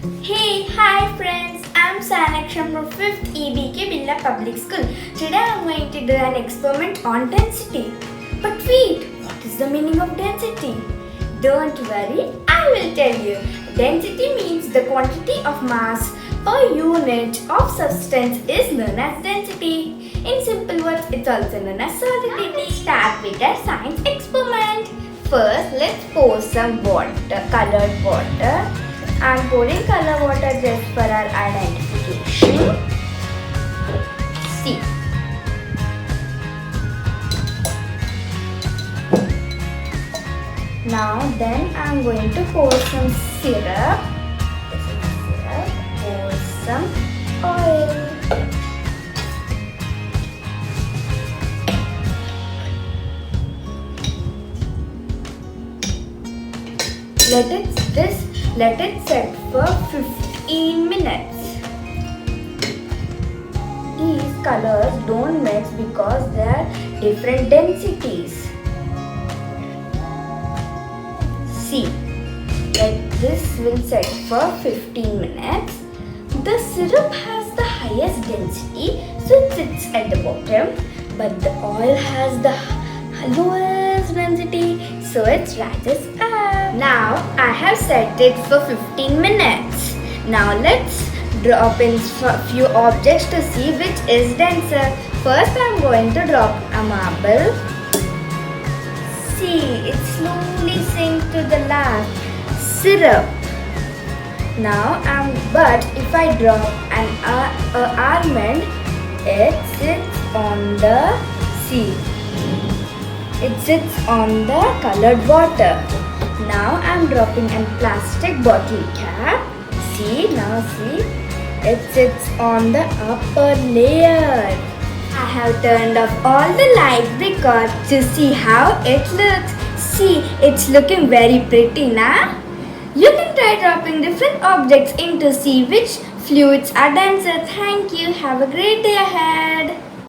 Hi friends, I'm Sanaksham from 5th EBK Billa Public School. Today I'm going to do an experiment on density. But wait, what is the meaning of density? Don't worry, I will tell you. Density means the quantity of mass per unit of substance is known as density. In simple words, it's also known as solidity. Let's start with a science experiment. First, let's pour some water, colored water. I'm pouring color water just for our identification. See. Now then I'm going to pour some syrup. This is syrup. Pour some oil. Let it set for 15 minutes. These colors don't mix because they are different densities. See, this will set for 15 minutes. The syrup has the highest density, so it sits at the bottom, but the oil has the lowest density, so it rises up. Now I have set it for 15 minutes. Now let's drop in few objects to see which is denser. First I am going to drop a marble. See, it slowly sinks to the last. Syrup. Now but if I drop an almond, it sits on the It sits on the colored water. Now I am dropping a plastic bottle cap. See, it sits on the upper layer. I have turned off all the lights because to see how it looks. See, it's looking very pretty now. You can try dropping different objects in to see which fluids are denser. Thank you. Have a great day ahead.